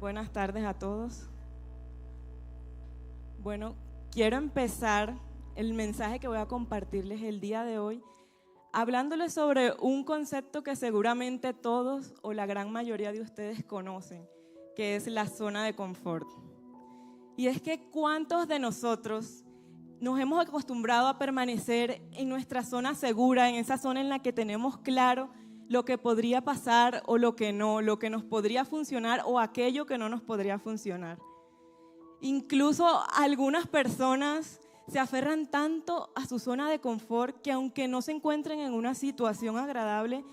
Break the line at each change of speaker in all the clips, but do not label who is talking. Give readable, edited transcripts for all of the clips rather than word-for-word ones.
Buenas tardes a todos. Bueno, quiero empezar el mensaje que voy a compartirles el día de hoy hablándoles sobre un concepto que seguramente todos o la gran mayoría de ustedes conocen, que es la zona de confort. Y es que ¿cuántos de nosotros nos hemos acostumbrado a permanecer en nuestra zona segura, en esa zona en la que tenemos claro lo que podría pasar o lo que no, lo que nos podría funcionar o aquello que no nos podría funcionar? Incluso algunas personas se aferran tanto a su zona de confort que aunque no se encuentren en una situación agradable,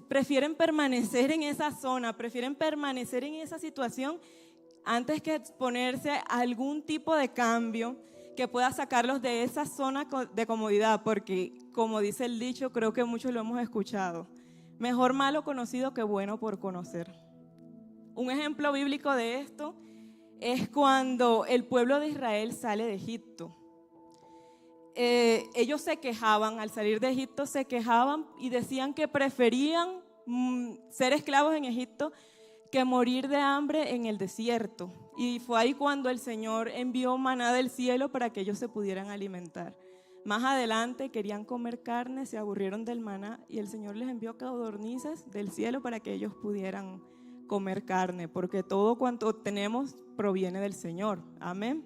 prefieren permanecer en esa zona, prefieren permanecer en esa situación antes que exponerse a algún tipo de cambio que pueda sacarlos de esa zona de comodidad, porque como dice el dicho, creo que muchos lo hemos escuchado, mejor malo conocido que bueno por conocer. Un ejemplo bíblico de esto es cuando el pueblo de Israel sale de Egipto. Ellos se quejaban, al salir de Egipto se quejaban y decían que preferían ser esclavos en Egipto que morir de hambre en el desierto. Y fue ahí cuando el Señor envió maná del cielo para que ellos se pudieran alimentar. Más adelante querían comer carne, se aburrieron del maná y el Señor les envió codornices del cielo para que ellos pudieran comer carne, porque todo cuanto tenemos proviene del Señor. Amén.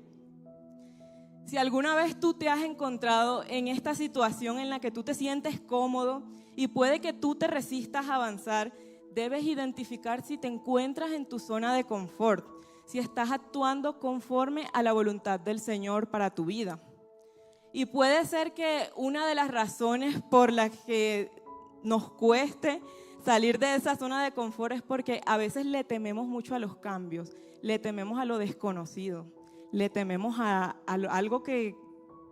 Si alguna vez tú te has encontrado en esta situación en la que tú te sientes cómodo y puede que tú te resistas a avanzar, debes identificar si te encuentras en tu zona de confort, si estás actuando conforme a la voluntad del Señor para tu vida. Y puede ser que una de las razones por las que nos cueste salir de esa zona de confort es porque a veces le tememos mucho a los cambios, le tememos a lo desconocido, le tememos a algo que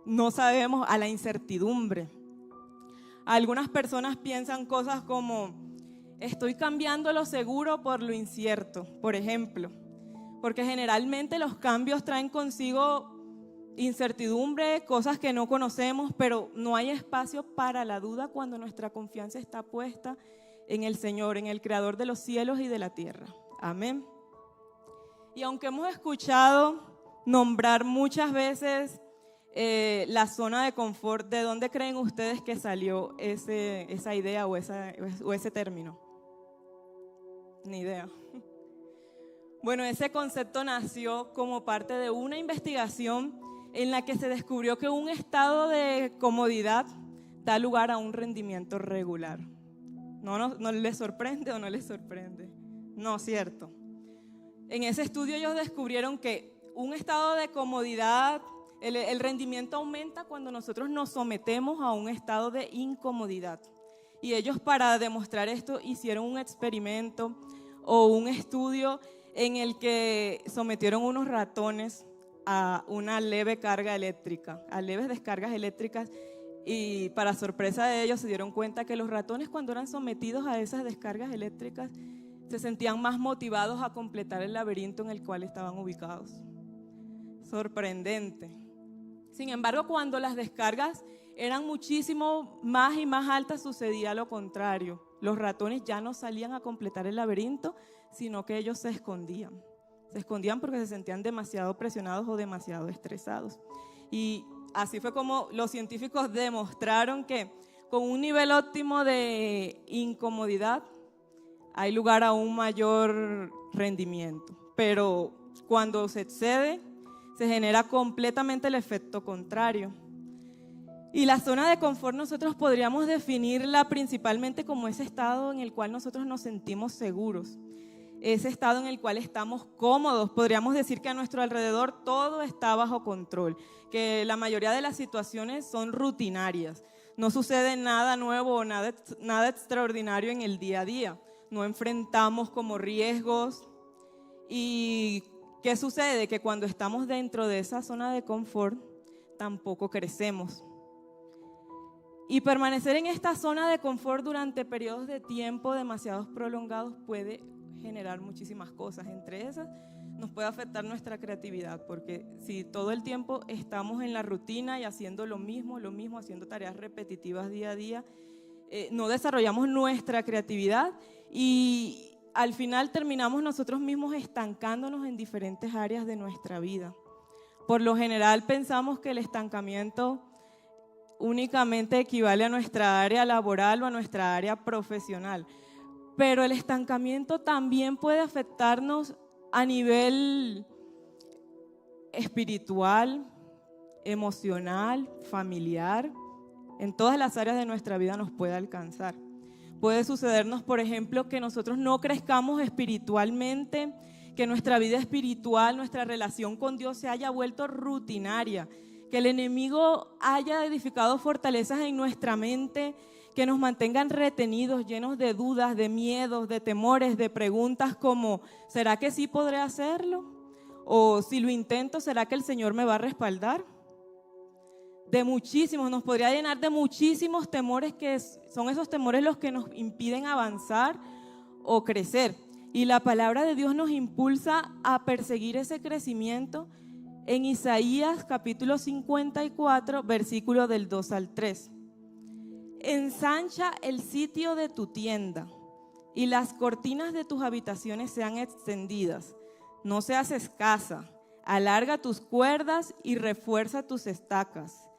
no sabemos, a la incertidumbre. Algunas personas piensan cosas como: estoy cambiando lo seguro por lo incierto, por ejemplo, porque generalmente los cambios traen consigo incertidumbre, cosas que no conocemos, pero no hay espacio para la duda cuando nuestra confianza está puesta en el Señor, en el Creador de los cielos y de la tierra. Amén. Y aunque hemos escuchado nombrar muchas veces la zona de confort, ¿de dónde creen ustedes que salió esa idea o ese término? Ni idea. Bueno, ese concepto nació como parte de una investigación en la que se descubrió que un estado de comodidad da lugar a un rendimiento regular. ¿No les sorprende o no les sorprende? No, cierto. En ese estudio ellos descubrieron que un estado de comodidad, el rendimiento aumenta cuando nosotros nos sometemos a un estado de incomodidad. Y ellos, para demostrar esto, hicieron un experimento o un estudio en el que sometieron unos ratones a una leve carga eléctrica, a leves descargas eléctricas, y para sorpresa de ellos se dieron cuenta que los ratones, cuando eran sometidos a esas descargas eléctricas, se sentían más motivados a completar el laberinto en el cual estaban ubicados. Sorprendente. Sin embargo, cuando las descargas eran muchísimo más y más altas, sucedía lo contrario. Los ratones ya no salían a completar el laberinto, sino que ellos se escondían. Se escondían porque se sentían demasiado presionados o demasiado estresados. Y así fue como los científicos demostraron que con un nivel óptimo de incomodidad hay lugar a un mayor rendimiento. Pero cuando se excede, se genera completamente el efecto contrario. Y la zona de confort nosotros podríamos definirla principalmente como ese estado en el cual nosotros nos sentimos seguros, ese estado en el cual estamos cómodos. Podríamos decir que a nuestro alrededor todo está bajo control, que la mayoría de las situaciones son rutinarias, no sucede nada nuevo o nada extraordinario en el día a día, no enfrentamos como riesgos. ¿Y qué sucede? Que cuando estamos dentro de esa zona de confort tampoco crecemos. Y permanecer en esta zona de confort durante periodos de tiempo demasiado prolongados puede generar muchísimas cosas. Entre esas, nos puede afectar nuestra creatividad, porque si todo el tiempo estamos en la rutina y haciendo lo mismo, haciendo tareas repetitivas día a día, no desarrollamos nuestra creatividad y al final terminamos nosotros mismos estancándonos en diferentes áreas de nuestra vida. Por lo general pensamos que el estancamiento únicamente equivale a nuestra área laboral o a nuestra área profesional, pero el estancamiento también puede afectarnos a nivel espiritual, emocional, familiar. En todas las áreas de nuestra vida nos puede alcanzar. Puede sucedernos, por ejemplo, que nosotros no crezcamos espiritualmente, que nuestra vida espiritual, nuestra relación con Dios se haya vuelto rutinaria, que el enemigo haya edificado fortalezas en nuestra mente que nos mantengan retenidos, llenos de dudas, de miedos, de temores, de preguntas como ¿será que sí podré hacerlo? O si lo intento, ¿será que el Señor me va a respaldar? De muchísimos, nos podría llenar de muchísimos temores que son esos temores los que nos impiden avanzar o crecer. Y la palabra de Dios nos impulsa a perseguir ese crecimiento en Isaías capítulo 54, versículo del 2 al 3. Ensancha el sitio de tu tienda y las cortinas de tus habitaciones sean extendidas. No seas escasa, alarga tus cuerdas y refuerza tus estacas.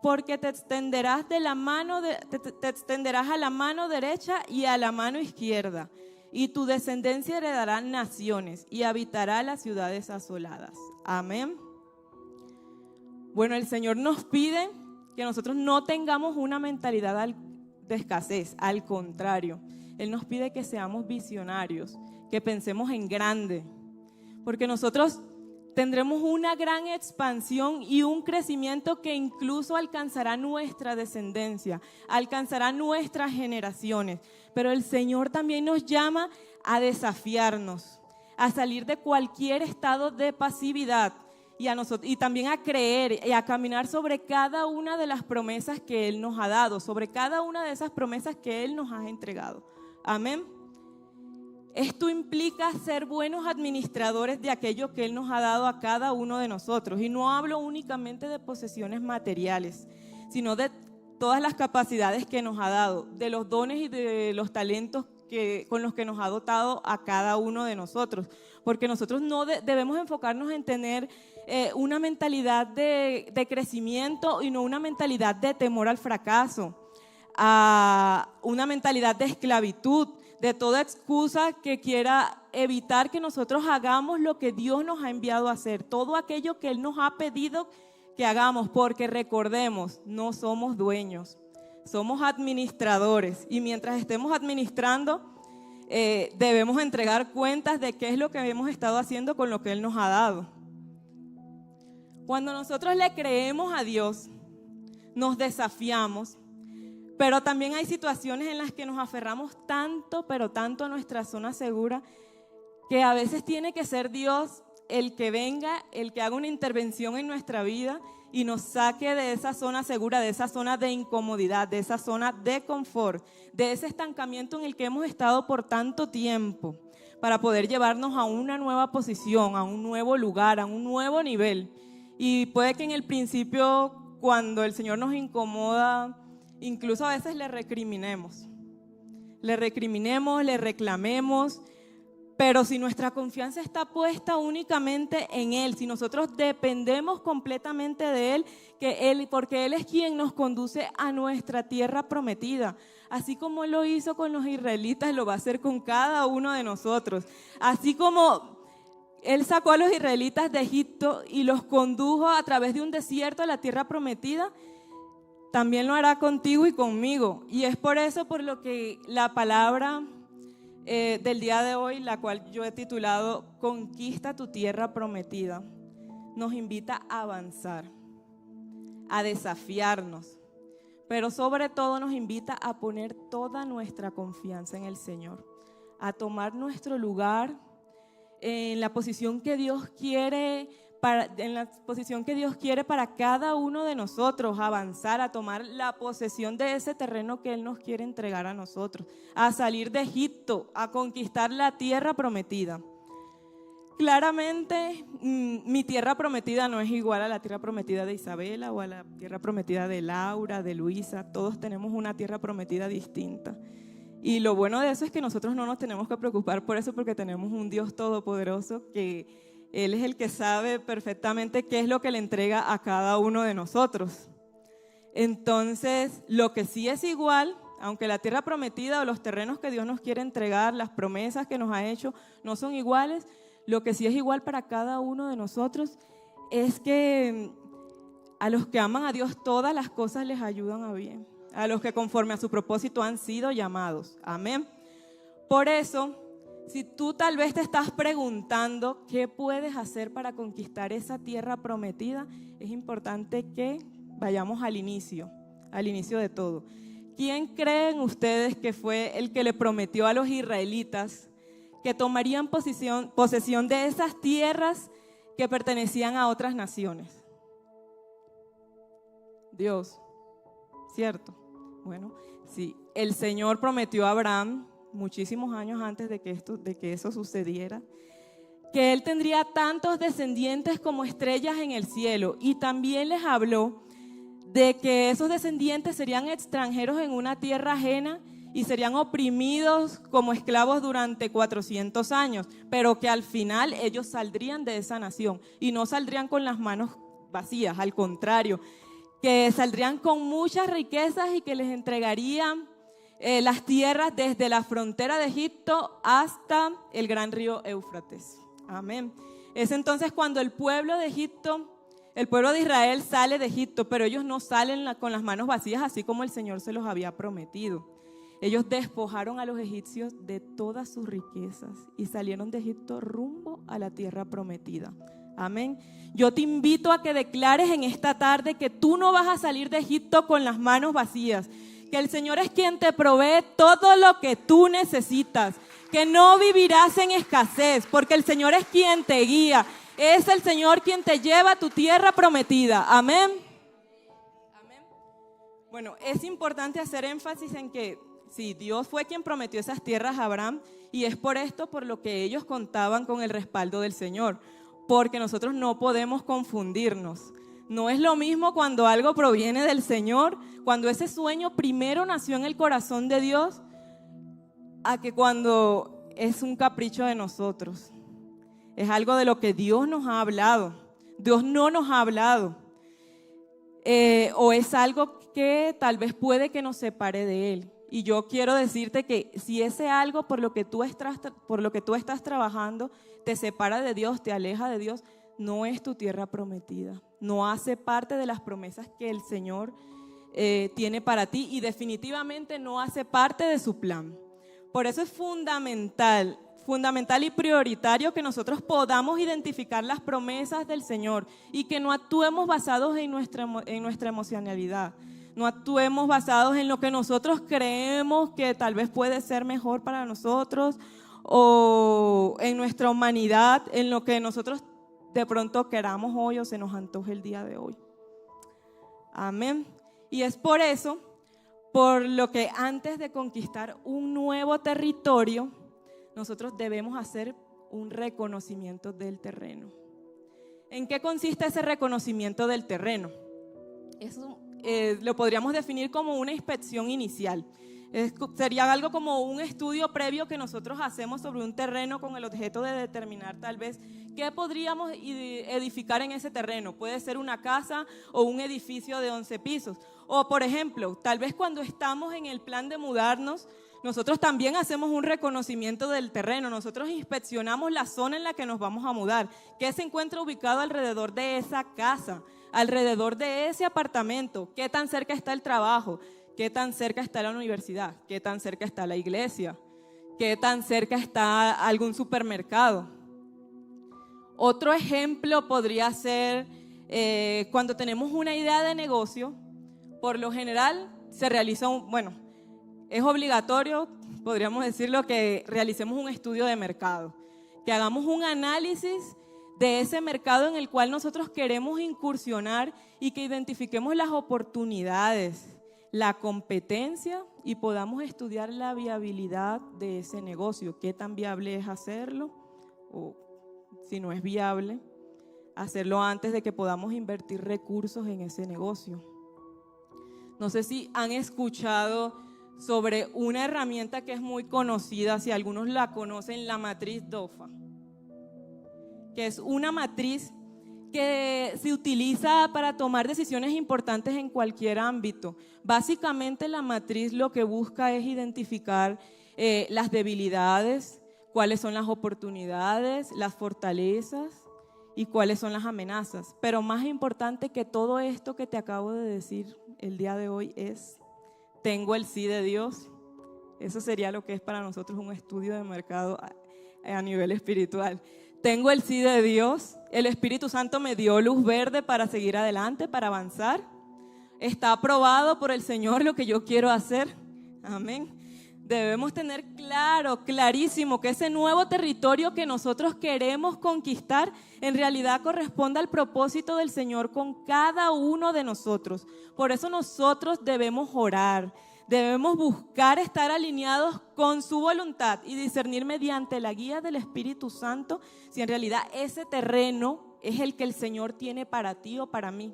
Porque te extenderás a la mano derecha y a la mano izquierda, y tu descendencia heredará naciones y habitará las ciudades asoladas. Amén. Bueno, el Señor nos pide que nosotros no tengamos una mentalidad de escasez, al contrario, Él nos pide que seamos visionarios, que pensemos en grande, porque nosotros tendremos una gran expansión y un crecimiento que incluso alcanzará nuestra descendencia, alcanzará nuestras generaciones. Pero el Señor también nos llama a desafiarnos, a salir de cualquier estado de pasividad y también a creer y a caminar sobre cada una de las promesas que Él nos ha dado, sobre cada una de esas promesas que Él nos ha entregado. Amén. Esto implica ser buenos administradores de aquello que Él nos ha dado a cada uno de nosotros. Y no hablo únicamente de posesiones materiales, sino de todas las capacidades que nos ha dado, de los dones y de los talentos con los que nos ha dotado a cada uno de nosotros. Porque nosotros no debemos enfocarnos en tener una mentalidad de crecimiento y no una mentalidad de temor al fracaso, una mentalidad de esclavitud, de toda excusa que quiera evitar que nosotros hagamos lo que Dios nos ha enviado a hacer, todo aquello que Él nos ha pedido que hagamos, porque recordemos, no somos dueños, somos administradores, y mientras estemos administrando, debemos entregar cuentas de qué es lo que hemos estado haciendo con lo que Él nos ha dado. Cuando nosotros le creemos a Dios, nos desafiamos. Pero también hay situaciones en las que nos aferramos tanto, pero tanto a nuestra zona segura, que a veces tiene que ser Dios el que venga, el que haga una intervención en nuestra vida y nos saque de esa zona segura, de esa zona de incomodidad, de esa zona de confort, de ese estancamiento en el que hemos estado por tanto tiempo, para poder llevarnos a una nueva posición, a un nuevo lugar, a un nuevo nivel. Y puede que en el principio, cuando el Señor nos incomoda, incluso a veces le recriminemos, le reclamemos, pero si nuestra confianza está puesta únicamente en Él, si nosotros dependemos completamente de Él, porque Él es quien nos conduce a nuestra tierra prometida, así como Él lo hizo con los israelitas, lo va a hacer con cada uno de nosotros, así como Él sacó a los israelitas de Egipto y los condujo a través de un desierto a la tierra prometida, también lo hará contigo y conmigo. Y es por eso por lo que la palabra del día de hoy, la cual yo he titulado Conquista tu tierra prometida, nos invita a avanzar, a desafiarnos, pero sobre todo nos invita a poner toda nuestra confianza en el Señor, a tomar nuestro lugar en la posición que Dios quiere para cada uno de nosotros, avanzar, a tomar la posesión de ese terreno que Él nos quiere entregar a nosotros, a salir de Egipto, a conquistar la tierra prometida. Claramente, mi tierra prometida no es igual a la tierra prometida de Isabela o a la tierra prometida de Laura, de Luisa. Todos tenemos una tierra prometida distinta. Y lo bueno de eso es que nosotros no nos tenemos que preocupar por eso, porque tenemos un Dios todopoderoso que Él es el que sabe perfectamente qué es lo que le entrega a cada uno de nosotros. Entonces, lo que sí es igual, aunque la tierra prometida o los terrenos que Dios nos quiere entregar, las promesas que nos ha hecho, no son iguales, lo que sí es igual para cada uno de nosotros es que a los que aman a Dios todas las cosas les ayudan a bien, a los que conforme a su propósito han sido llamados. Amén. Por eso, si tú tal vez te estás preguntando qué puedes hacer para conquistar esa tierra prometida, es importante que vayamos al inicio de todo. ¿Quién creen ustedes que fue el que le prometió a los israelitas que tomarían posesión de esas tierras que pertenecían a otras naciones? Dios, ¿cierto? Bueno, sí, el Señor prometió a Abraham muchísimos años antes de que eso sucediera, que él tendría tantos descendientes como estrellas en el cielo, y también les habló de que esos descendientes serían extranjeros en una tierra ajena y serían oprimidos como esclavos durante 400 años, pero que al final ellos saldrían de esa nación y no saldrían con las manos vacías, al contrario, que saldrían con muchas riquezas y que les entregarían las tierras desde la frontera de Egipto hasta el gran río Éufrates. Amén. Es entonces cuando el pueblo de Israel sale de Egipto, pero ellos no salen con las manos vacías, así como el Señor se los había prometido. Ellos despojaron a los egipcios de todas sus riquezas y salieron de Egipto rumbo a la tierra prometida. Amén. Yo te invito a que declares en esta tarde que tú no vas a salir de Egipto con las manos vacías, que el Señor es quien te provee todo lo que tú necesitas, que no vivirás en escasez, porque el Señor es quien te guía. Es el Señor quien te lleva a tu tierra prometida. Amén. Amén. Bueno, es importante hacer énfasis en que sí, Dios fue quien prometió esas tierras a Abraham, y es por esto por lo que ellos contaban con el respaldo del Señor, porque nosotros no podemos confundirnos. No es lo mismo cuando algo proviene del Señor, cuando ese sueño primero nació en el corazón de Dios, a que cuando es un capricho de nosotros. Es algo de lo que Dios nos ha hablado. Dios no nos ha hablado. O es algo que tal vez puede que nos separe de Él. Y yo quiero decirte que si ese algo por lo que tú estás trabajando te separa de Dios, te aleja de Dios, no es tu tierra prometida. No hace parte de las promesas que el Señor tiene para ti, y definitivamente no hace parte de su plan. Por eso es fundamental y prioritario que nosotros podamos identificar las promesas del Señor y que no actuemos basados en nuestra emocionalidad. No actuemos basados en lo que nosotros creemos que tal vez puede ser mejor para nosotros, o en nuestra humanidad, en lo que nosotros de pronto queramos hoy o se nos antoje el día de hoy. Amén. Y es por eso, por lo que antes de conquistar un nuevo territorio, nosotros debemos hacer un reconocimiento del terreno. ¿En qué consiste ese reconocimiento del terreno? Eso lo podríamos definir como una inspección inicial. Sería algo como un estudio previo que nosotros hacemos sobre un terreno con el objeto de determinar tal vez qué podríamos edificar en ese terreno. Puede ser una casa o un edificio de 11 pisos. O por ejemplo, tal vez cuando estamos en el plan de mudarnos, nosotros también hacemos un reconocimiento del terreno. Nosotros inspeccionamos la zona en la que nos vamos a mudar, qué se encuentra ubicado alrededor de esa casa, alrededor de ese apartamento, qué tan cerca está el trabajo, qué tan cerca está la universidad, qué tan cerca está la iglesia, qué tan cerca está algún supermercado. Otro ejemplo podría ser cuando tenemos una idea de negocio. Por lo general se realiza es obligatorio, podríamos decirlo, que realicemos un estudio de mercado, que hagamos un análisis de ese mercado en el cual nosotros queremos incursionar y que identifiquemos las oportunidades, la competencia, y podamos estudiar la viabilidad de ese negocio, qué tan viable es hacerlo, o si no es viable, hacerlo antes de que podamos invertir recursos en ese negocio. No sé si han escuchado sobre una herramienta que es muy conocida, si algunos la conocen, la matriz DOFA, que es una matriz que se utiliza para tomar decisiones importantes en cualquier ámbito. Básicamente la matriz lo que busca es identificar las debilidades, cuáles son las oportunidades, las fortalezas y cuáles son las amenazas. Pero más importante que todo esto que te acabo de decir el día de hoy es: tengo el sí de Dios. Eso sería lo que es para nosotros un estudio de mercado a nivel espiritual. Tengo el sí de Dios. El Espíritu Santo me dio luz verde para seguir adelante, para avanzar. Está aprobado por el Señor lo que yo quiero hacer. Amén. Debemos tener clarísimo que ese nuevo territorio que nosotros queremos conquistar en realidad corresponde al propósito del Señor con cada uno de nosotros. Por eso nosotros debemos orar, debemos buscar estar alineados con su voluntad y discernir mediante la guía del Espíritu Santo si en realidad ese terreno es el que el Señor tiene para ti o para mí.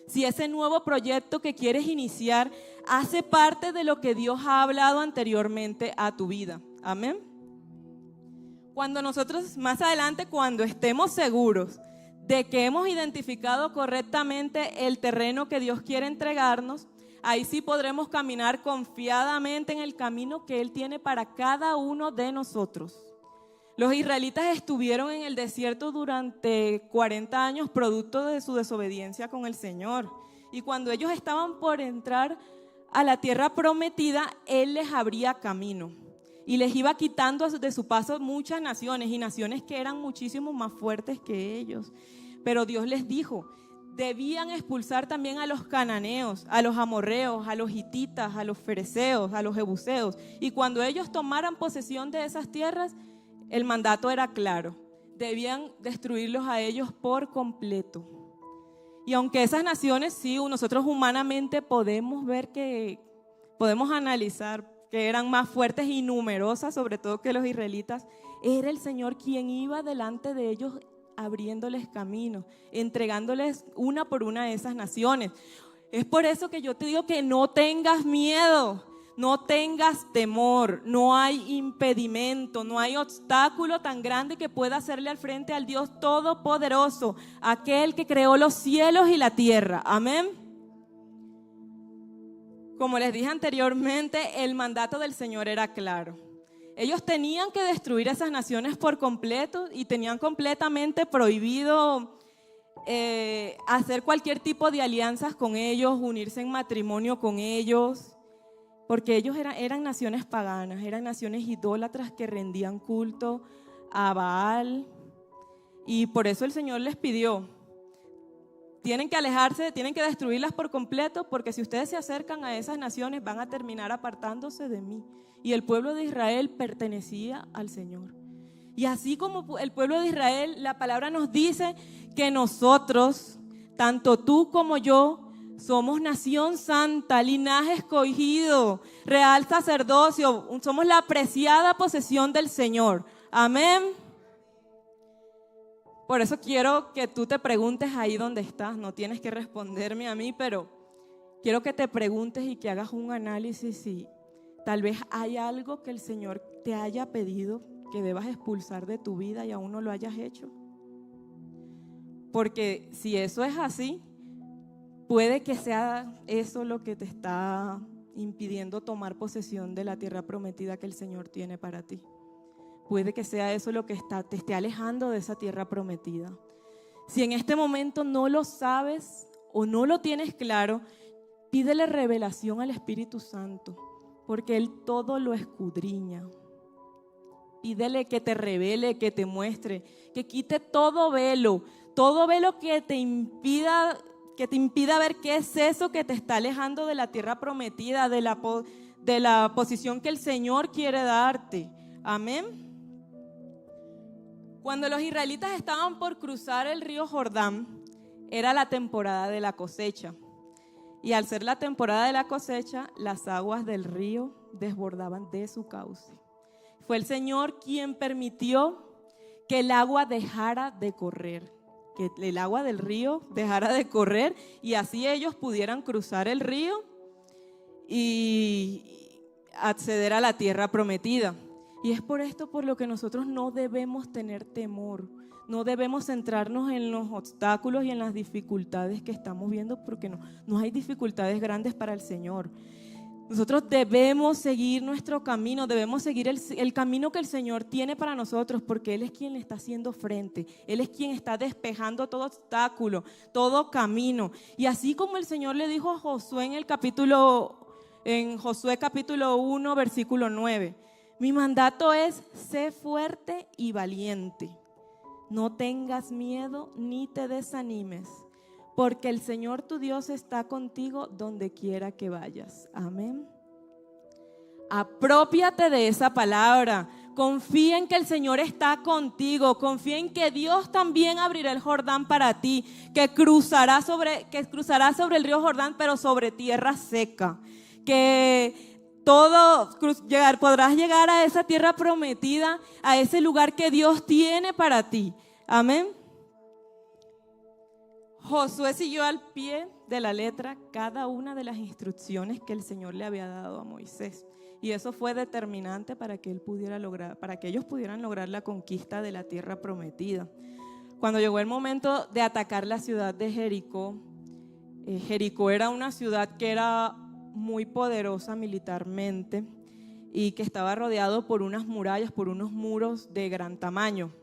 Si ese nuevo proyecto que quieres iniciar hace parte de lo que Dios ha hablado anteriormente a tu vida. Amén. Cuando nosotros más adelante, cuando estemos seguros de que hemos identificado correctamente el terreno que Dios quiere entregarnos, ahí sí podremos caminar confiadamente en el camino que Él tiene para cada uno de nosotros. Los israelitas estuvieron en el desierto durante 40 años producto de su desobediencia con el Señor. Y cuando ellos estaban por entrar a la tierra prometida, Él les abría camino y les iba quitando de su paso muchas naciones, y naciones que eran muchísimo más fuertes que ellos. Pero Dios les dijo: debían expulsar también a los cananeos, a los amorreos, a los hititas, a los fereceos, a los jebuseos. Y cuando ellos tomaran posesión de esas tierras, el mandato era claro: debían destruirlos a ellos por completo. Y aunque esas naciones, sí, nosotros humanamente podemos ver podemos analizar que eran más fuertes y numerosas, sobre todo que los israelitas, era el Señor quien iba delante de ellos abriéndoles camino, entregándoles una por una de esas naciones. Es por eso que yo te digo que no tengas miedo. No tengas temor, no hay impedimento, no hay obstáculo tan grande que pueda hacerle al frente al Dios Todopoderoso, aquel que creó los cielos y la tierra. Amén. Como les dije anteriormente, el mandato del Señor era claro. Ellos tenían que destruir esas naciones por completo y tenían completamente prohibido hacer cualquier tipo de alianzas con ellos, unirse en matrimonio con ellos. Porque ellos eran naciones paganas, eran naciones idólatras que rendían culto a Baal. Y por eso el Señor les pidió: tienen que alejarse, tienen que destruirlas por completo, porque si ustedes se acercan a esas naciones van a terminar apartándose de mí. Y el pueblo de Israel pertenecía al Señor. Y así como el pueblo de Israel, la palabra nos dice que nosotros, tanto tú como yo, somos nación santa, linaje escogido, real sacerdocio, somos la preciada posesión del Señor. Amén. Por eso quiero que tú te preguntes ahí donde estás. No tienes que responderme a mí, pero quiero que te preguntes y que hagas un análisis si tal vez hay algo que el Señor te haya pedido que debas expulsar de tu vida y aún no lo hayas hecho. Porque si eso es así, puede que sea eso lo que te está impidiendo tomar posesión de la tierra prometida que el Señor tiene para ti. Puede que sea eso lo que te esté alejando de esa tierra prometida. Si en este momento no lo sabes o no lo tienes claro, pídele revelación al Espíritu Santo, porque Él todo lo escudriña. Pídele que te revele, que te muestre, que quite todo velo que te impida ver qué es eso que te está alejando de la tierra prometida, de la posición que el Señor quiere darte. Amén. Cuando los israelitas estaban por cruzar el río Jordán, era la temporada de la cosecha. Y al ser la temporada de la cosecha, las aguas del río desbordaban de su cauce. Fue el Señor quien permitió que el agua dejara de correr, que el agua del río dejara de correr y así ellos pudieran cruzar el río y acceder a la tierra prometida. Y es por esto por lo que nosotros no debemos tener temor, no debemos centrarnos en los obstáculos y en las dificultades que estamos viendo, porque no hay dificultades grandes para el Señor. Nosotros debemos seguir nuestro camino, debemos seguir el camino que el Señor tiene para nosotros, porque Él es quien le está haciendo frente, Él es quien está despejando todo obstáculo, todo camino. Y así como el Señor le dijo a Josué en Josué capítulo 1, versículo 9, mi mandato es: sé fuerte y valiente, no tengas miedo ni te desanimes, porque el Señor tu Dios está contigo donde quiera que vayas. Amén. Aprópiate de esa palabra. Confía en que el Señor está contigo. Confía en que Dios también abrirá el Jordán para ti, que cruzarás sobre el río Jordán, pero sobre tierra seca. Que podrás llegar a esa tierra prometida, a ese lugar que Dios tiene para ti. Amén. Josué siguió al pie de la letra cada una de las instrucciones que el Señor le había dado a Moisés. Y eso fue determinante para que ellos pudieran lograr la conquista de la tierra prometida. Cuando llegó el momento de atacar la ciudad de Jericó, Jericó era una ciudad que era muy poderosa militarmente y que estaba rodeado por unas murallas, por unos muros de gran tamaño.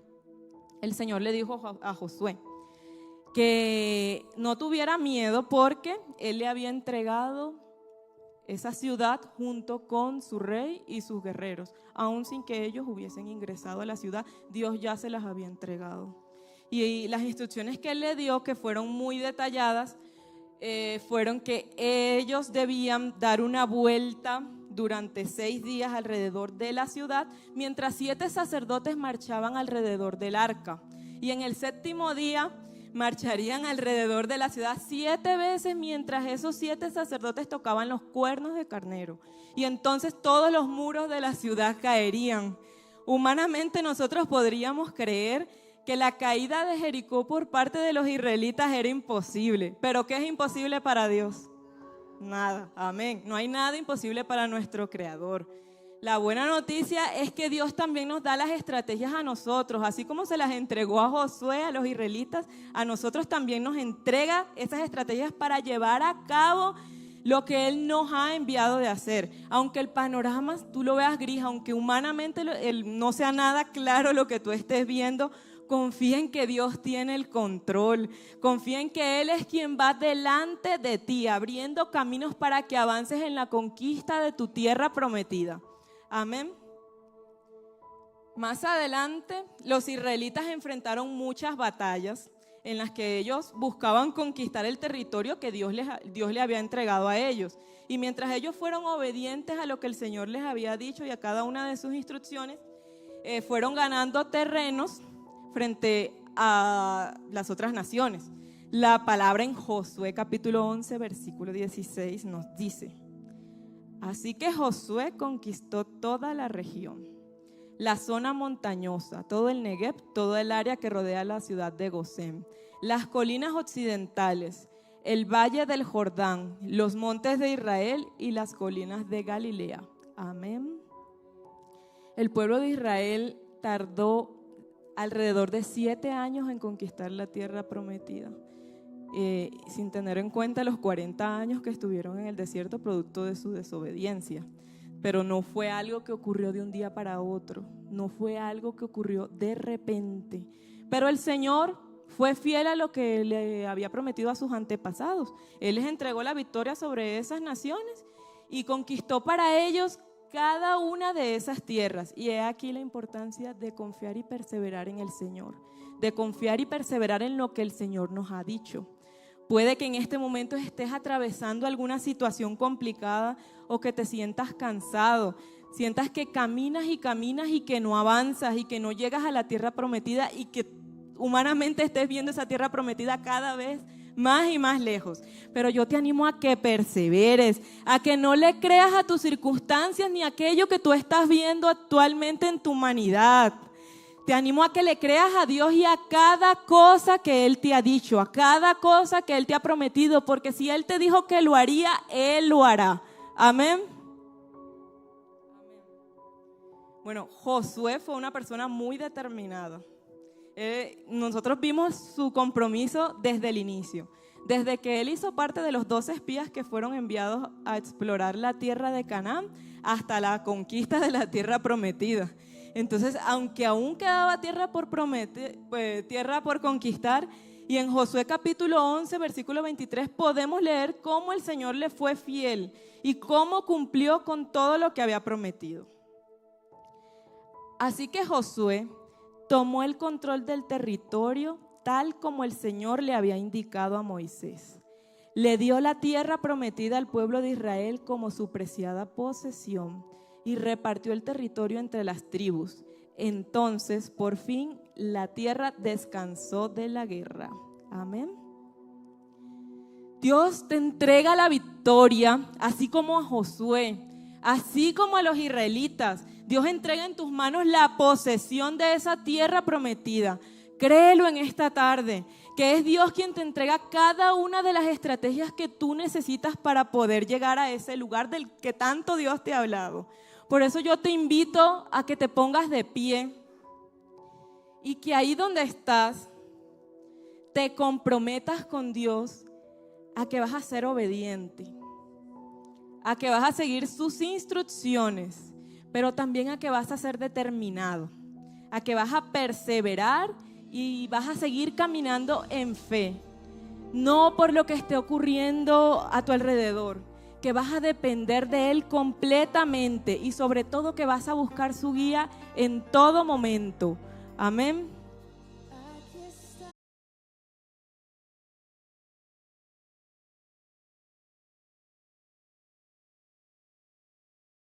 El Señor le dijo a Josué que no tuviera miedo, porque Él le había entregado esa ciudad junto con su rey y sus guerreros. Aún sin que ellos hubiesen ingresado a la ciudad, Dios ya se las había entregado. Y las instrucciones que Él le dio, que fueron muy detalladas, fueron que ellos debían dar una vuelta durante 6 días alrededor de la ciudad, mientras 7 sacerdotes marchaban alrededor del arca. Y en el 7º día marcharían alrededor de la ciudad 7 veces, mientras esos 7 sacerdotes tocaban los cuernos de carnero. Y entonces todos los muros de la ciudad caerían. Humanamente nosotros podríamos creer que la caída de Jericó por parte de los israelitas era imposible. ¿Pero qué es imposible para Dios? Nada, amén. No hay nada imposible para nuestro Creador. La buena noticia es que Dios también nos da las estrategias a nosotros. Así como se las entregó a Josué, a los israelitas, a nosotros también nos entrega esas estrategias para llevar a cabo lo que Él nos ha enviado de hacer. Aunque el panorama tú lo veas gris, aunque humanamente no sea nada claro lo que tú estés viendo, confía en que Dios tiene el control. Confía en que Él es quien va delante de ti, abriendo caminos para que avances en la conquista de tu tierra prometida. Amén. Más adelante, los israelitas enfrentaron muchas batallas en las que ellos buscaban conquistar el territorio que Dios le había entregado a ellos. Y mientras ellos fueron obedientes a lo que el Señor les había dicho y a cada una de sus instrucciones, fueron ganando terrenos frente a las otras naciones. La palabra en Josué capítulo 11, versículo 16 nos dice: así que Josué conquistó toda la región, la zona montañosa, todo el Negev, todo el área que rodea la ciudad de Gosén, las colinas occidentales, el valle del Jordán, los montes de Israel y las colinas de Galilea. Amén. El pueblo de Israel tardó alrededor de 7 años en conquistar la tierra prometida, sin tener en cuenta los 40 años que estuvieron en el desierto producto de su desobediencia. Pero no fue algo que ocurrió de un día para otro, no fue algo que ocurrió de repente. Pero el Señor fue fiel a lo que le había prometido a sus antepasados. Él les entregó la victoria sobre esas naciones y conquistó para ellos cada una de esas tierras. Y he aquí la importancia de confiar y perseverar en el Señor, de confiar y perseverar en lo que el Señor nos ha dicho. Puede que en este momento estés atravesando alguna situación complicada o que te sientas cansado, sientas que caminas y que no avanzas y que no llegas a la tierra prometida y que humanamente estés viendo esa tierra prometida cada vez más y más lejos. Pero yo te animo a que perseveres, a que no le creas a tus circunstancias ni a aquello que tú estás viendo actualmente en tu humanidad. Te animo a que le creas a Dios y a cada cosa que Él te ha dicho, a cada cosa que Él te ha prometido, porque si Él te dijo que lo haría, Él lo hará. Amén. Bueno, Josué fue una persona muy determinada. Nosotros vimos su compromiso desde el inicio. Desde que él hizo parte de los 12 espías que fueron enviados a explorar la tierra de Canaán hasta la conquista de la tierra prometida. Entonces, aunque aún quedaba tierra por conquistar, y en Josué capítulo 11, versículo 23, podemos leer cómo el Señor le fue fiel y cómo cumplió con todo lo que había prometido. Así que Josué tomó el control del territorio tal como el Señor le había indicado a Moisés. Le dio la tierra prometida al pueblo de Israel como su preciada posesión y repartió el territorio entre las tribus. Entonces, por fin, la tierra descansó de la guerra. Amén. Dios te entrega la victoria, así como a Josué, así como a los israelitas. Dios entrega en tus manos la posesión de esa tierra prometida. Créelo en esta tarde, que es Dios quien te entrega cada una de las estrategias que tú necesitas para poder llegar a ese lugar del que tanto Dios te ha hablado. Por eso yo te invito a que te pongas de pie y que ahí donde estás te comprometas con Dios a que vas a ser obediente, a que vas a seguir sus instrucciones, pero también a que vas a ser determinado, a que vas a perseverar y vas a seguir caminando en fe, no por lo que esté ocurriendo a tu alrededor, que vas a depender de Él completamente y sobre todo que vas a buscar su guía en todo momento. Amén.